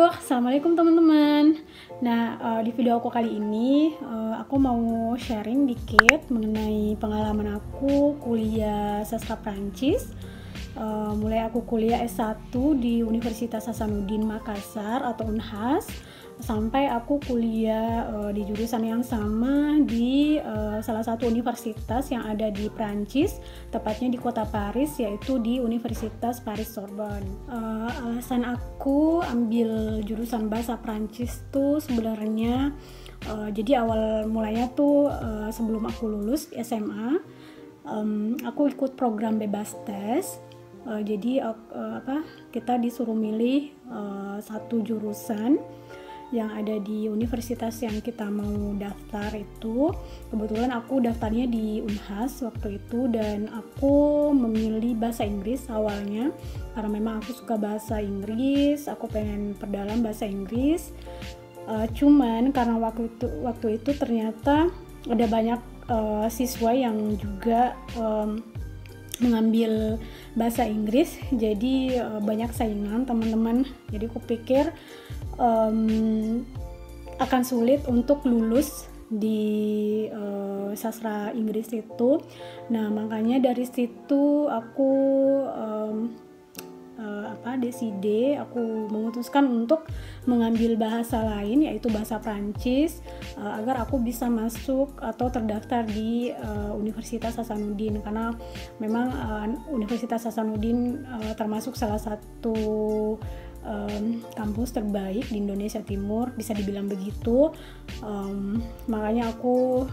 Assalamualaikum teman-teman. Di video aku kali ini aku mau sharing dikit mengenai pengalaman aku kuliah sastra Prancis. Mulai aku kuliah S1 di Universitas Hasanuddin Makassar atau Unhas, sampai aku kuliah di jurusan yang sama di salah satu universitas yang ada di Prancis, tepatnya di kota Paris, yaitu di Universitas Paris Sorbonne. Alasan aku ambil jurusan bahasa Prancis tuh sebenarnya jadi awal mulanya tuh sebelum aku lulus SMA, aku ikut program bebas tes. Jadi kita disuruh milih satu jurusan yang ada di universitas yang kita mau daftar itu. Kebetulan aku daftarnya di Unhas waktu itu, dan aku memilih bahasa Inggris awalnya karena memang aku suka bahasa Inggris, aku pengen perdalam bahasa Inggris. Cuman karena waktu itu ternyata ada banyak siswa yang juga mengambil bahasa Inggris, jadi banyak saingan teman-teman. Jadi aku pikir akan sulit untuk lulus di sastra Inggris itu. Nah, makanya dari situ aku aku memutuskan untuk mengambil bahasa lain, yaitu bahasa Prancis, agar aku bisa masuk atau terdaftar di Universitas Hasanuddin, karena memang Universitas Hasanuddin termasuk salah satu kampus terbaik di Indonesia Timur, bisa dibilang begitu. Makanya aku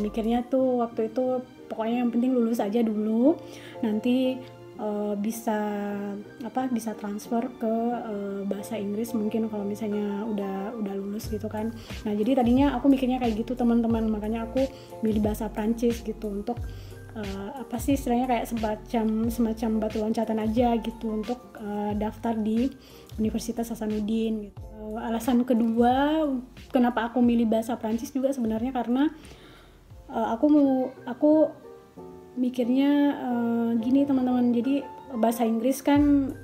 mikirnya tuh waktu itu pokoknya yang penting lulus aja dulu, nanti bisa transfer ke bahasa Inggris mungkin kalau misalnya udah lulus gitu kan. Nah, jadi tadinya aku mikirnya kayak gitu teman-teman, makanya aku milih bahasa Prancis gitu untuk istilahnya kayak semacam batu loncatan aja gitu untuk daftar di Universitas Hasanuddin gitu. Alasan kedua kenapa aku milih bahasa Prancis juga sebenarnya karena aku mikirnya gini teman-teman, jadi bahasa Inggris kan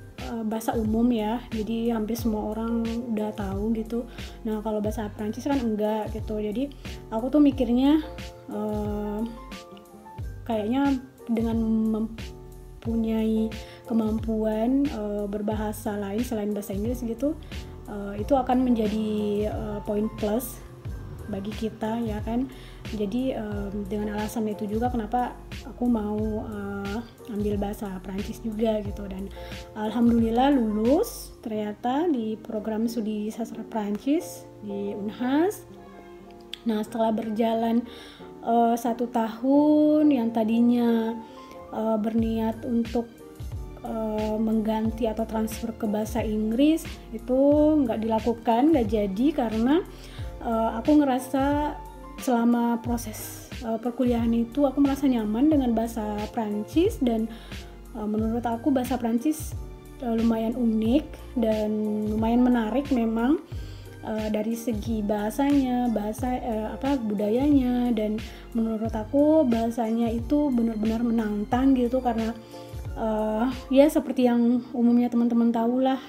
bahasa umum ya, jadi hampir semua orang udah tahu gitu. Nah, kalau bahasa Prancis kan enggak gitu, jadi aku tuh mikirnya kayaknya dengan mempunyai kemampuan berbahasa lain selain bahasa Inggris gitu, itu akan menjadi poin plus bagi kita ya kan. Jadi dengan alasan itu juga kenapa aku mau ambil bahasa Prancis juga gitu, dan alhamdulillah lulus ternyata di program studi sastra Prancis di Unhas. Nah, setelah berjalan 1 tahun yang tadinya berniat untuk mengganti atau transfer ke bahasa Inggris, itu nggak dilakukan, nggak jadi, karena aku ngerasa selama proses perkuliahan itu aku merasa nyaman dengan bahasa Prancis, dan menurut aku bahasa Prancis lumayan unik dan lumayan menarik memang. Dari segi bahasanya, budayanya, dan menurut aku bahasanya itu benar-benar menantang gitu, karena ya seperti yang umumnya teman-teman tahu lah,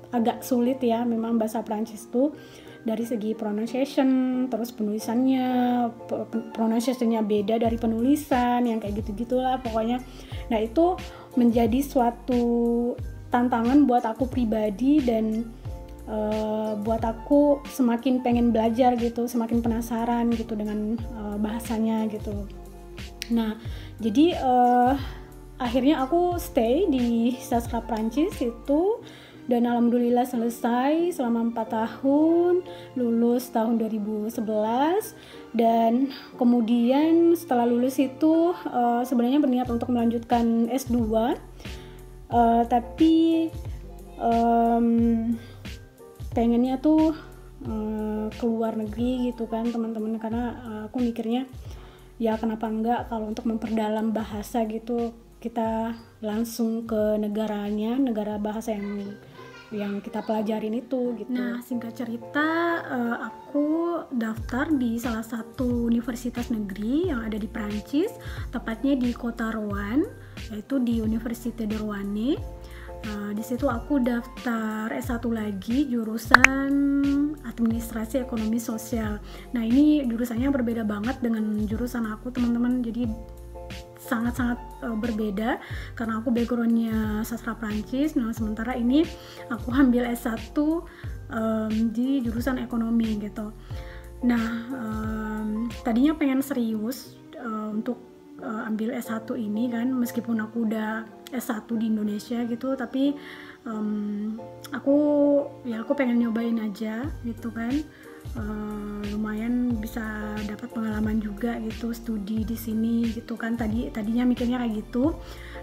agak sulit ya memang bahasa Prancis tuh dari segi pronunciation, terus penulisannya pronunciationnya beda dari penulisan yang kayak gitu-gitulah pokoknya. Nah, itu menjadi suatu tantangan buat aku pribadi, dan buat aku semakin pengen belajar gitu, semakin penasaran gitu dengan bahasanya gitu. Nah, jadi akhirnya aku stay di sastra Prancis itu, dan alhamdulillah selesai selama 4 tahun, lulus tahun 2011. Dan kemudian setelah lulus itu sebenarnya berniat untuk melanjutkan S2, tapi pengennya tuh keluar negeri gitu kan teman-teman, karena aku mikirnya ya kenapa enggak kalau untuk memperdalam bahasa gitu kita langsung ke negara bahasa yang kita pelajarin itu gitu. Nah, singkat cerita aku daftar di salah satu universitas negeri yang ada di Prancis, tepatnya di kota Rouen, yaitu di Université de Roanne. Di situ aku daftar S1 lagi jurusan Administrasi Ekonomi Sosial. Nah, ini jurusannya berbeda banget dengan jurusan aku, teman-teman. Jadi sangat-sangat berbeda karena aku backgroundnya sastra Prancis. Nah, sementara ini aku ambil S1 di jurusan ekonomi gitu. Nah, tadinya pengen serius untuk ambil S1 ini kan, meskipun aku udah S1 di Indonesia gitu, tapi aku pengen nyobain aja gitu kan. Lumayan bisa dapat pengalaman juga gitu, studi di sini gitu kan. Tadinya mikirnya kayak gitu.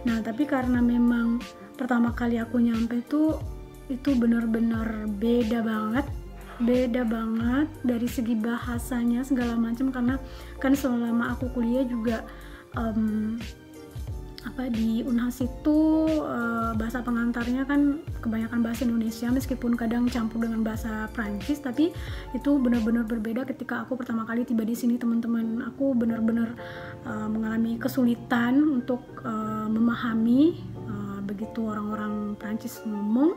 Nah, tapi karena memang pertama kali aku nyampe itu benar-benar beda banget dari segi bahasanya segala macam, karena kan selama aku kuliah juga di Unhas itu bahasa pengantarnya kan kebanyakan bahasa Indonesia, meskipun kadang campur dengan bahasa Prancis, tapi itu benar-benar berbeda ketika aku pertama kali tiba di sini, teman-teman. Aku benar-benar mengalami kesulitan untuk memahami begitu orang-orang Prancis ngomong,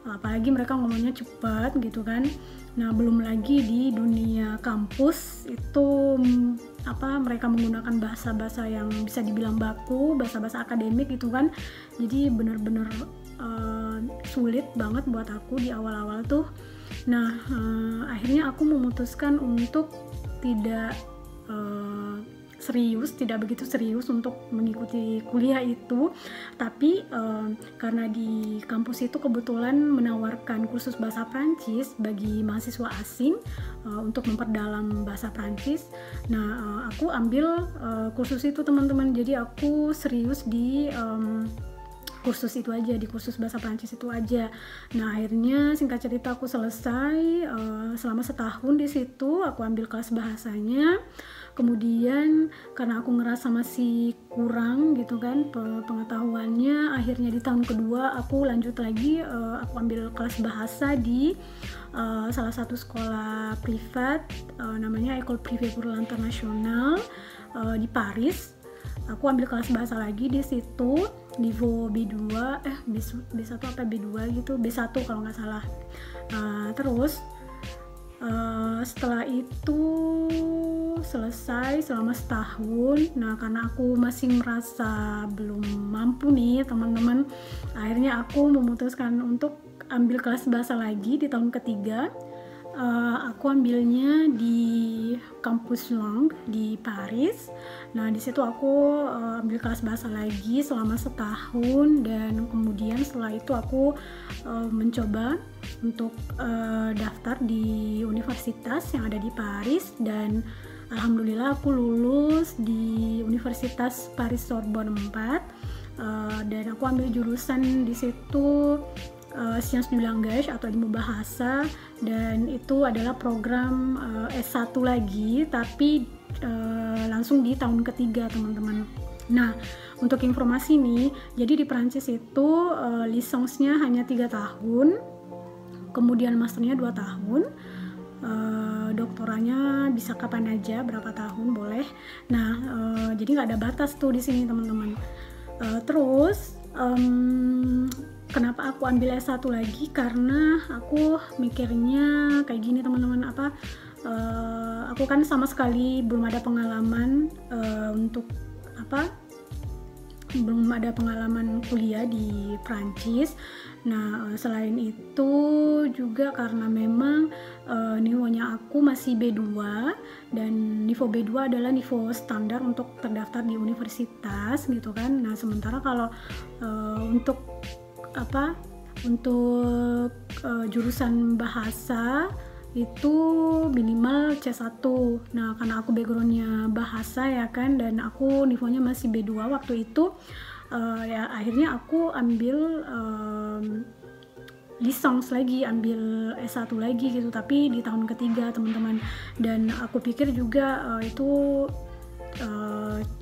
apalagi mereka ngomongnya cepat gitu kan. Nah, belum lagi di dunia kampus itu mereka menggunakan bahasa-bahasa yang bisa dibilang baku, bahasa-bahasa akademik gitu kan. Jadi benar-benar sulit banget buat aku di awal-awal tuh. Nah, akhirnya aku memutuskan untuk tidak begitu serius untuk mengikuti kuliah itu, tapi karena di kampus itu kebetulan menawarkan kursus bahasa Prancis bagi mahasiswa asing untuk memperdalam bahasa Prancis. Nah, aku ambil kursus itu, teman-teman. Jadi aku serius di kursus itu aja, di kursus bahasa Prancis itu aja. Nah, akhirnya singkat cerita aku selesai selama setahun di situ. Aku ambil kelas bahasanya. Kemudian karena aku ngerasa masih kurang gitu kan pengetahuannya, akhirnya di tahun kedua aku lanjut lagi, aku ambil kelas bahasa di salah satu sekolah privat, namanya École Privée pour l'International di Paris. Aku ambil kelas bahasa lagi di situ, niveau B2, B1 apa B2 gitu, B1 kalau nggak salah. Terus setelah itu selesai selama setahun. Nah, karena aku masih merasa belum mampu nih, teman-teman, akhirnya aku memutuskan untuk ambil kelas bahasa lagi di tahun ketiga. Aku ambilnya di kampus Lang di Paris. Nah, di situ aku ambil kelas bahasa lagi selama setahun, dan kemudian setelah itu aku mencoba untuk daftar di universitas yang ada di Paris, dan alhamdulillah aku lulus di Universitas Paris Sorbonne 4, dan aku ambil jurusan di situ Sciences du Langage atau ilmu bahasa, dan itu adalah program S1 lagi, tapi langsung di tahun ketiga, teman-teman. Nah, untuk informasi nih, jadi di Prancis itu lisensinya hanya 3 tahun, kemudian masternya 2 tahun, doktoranya bisa kapan aja, berapa tahun boleh. Nah, jadi nggak ada batas tuh di sini, teman-teman. Terus kenapa aku ambil S1 lagi? Karena aku mikirnya kayak gini, teman-teman, aku kan sama sekali belum ada pengalaman belum ada pengalaman kuliah di Prancis. Nah, selain itu juga karena memang nivonya aku masih B2, dan niveau B2 adalah niveau standar untuk terdaftar di universitas gitu kan. Nah, sementara kalau untuk jurusan bahasa itu minimal C1. Nah, karena aku backgroundnya bahasa ya kan, dan aku nivonya masih B2 waktu itu, ya akhirnya aku ambil lisens lagi, ambil S1 lagi gitu, tapi di tahun ketiga, teman-teman. Dan aku pikir juga itu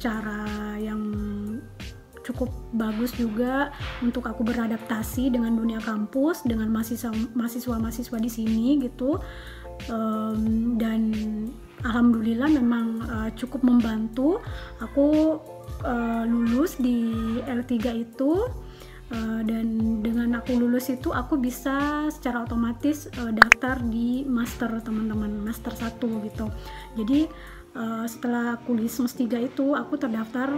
cara yang cukup bagus juga untuk aku beradaptasi dengan dunia kampus, dengan mahasiswa-mahasiswa di sini gitu. Dan alhamdulillah memang cukup membantu. Aku lulus di L3 itu Dan dengan aku lulus itu aku bisa secara otomatis daftar di master teman-teman, master 1 gitu. Jadi setelah kuliah semester 3 itu aku terdaftar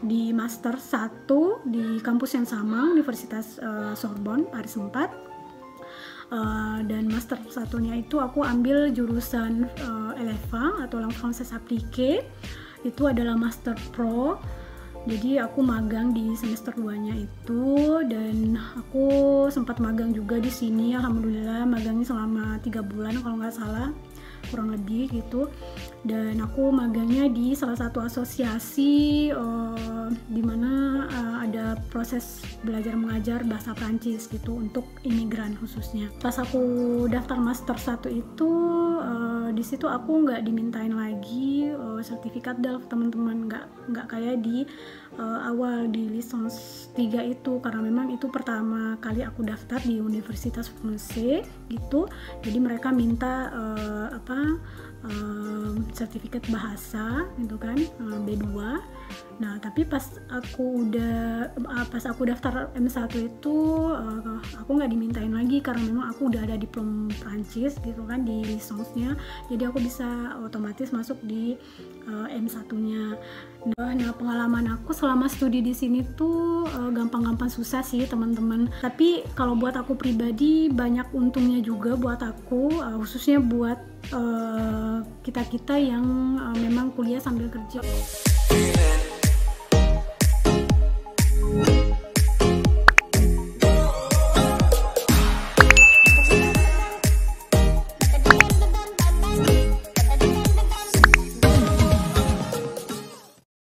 di master 1 di kampus yang sama, Universitas Sorbonne Paris 4. Dan master satunya itu aku ambil jurusan LFA atau Langue Française Appliquée. Itu adalah master pro. Jadi aku magang di semester 2-nya itu, dan aku sempat magang juga di sini. Alhamdulillah magangnya selama 3 bulan kalau nggak salah, kurang lebih gitu. Dan aku magangnya di salah satu asosiasi di mana ada proses belajar mengajar bahasa Prancis gitu untuk imigran khususnya. Pas aku daftar master 1 itu di situ aku nggak dimintain lagi sertifikat DELF teman-teman, nggak kayak di awal di lisans 3 itu, karena memang itu pertama kali aku daftar di Universitas Français gitu. Jadi mereka minta sertifikat bahasa gitu kan, B2. Nah tapi pas aku daftar M1 itu aku nggak dimintain lagi karena memang aku udah ada diploma Prancis gitu kan di lisansnya, jadi aku bisa otomatis masuk di M1-nya. Nah pengalaman aku selama studi di sini tuh gampang-gampang susah sih teman-teman, tapi kalau buat aku pribadi banyak untungnya juga buat aku, khususnya buat kita-kita yang memang kuliah sambil kerja.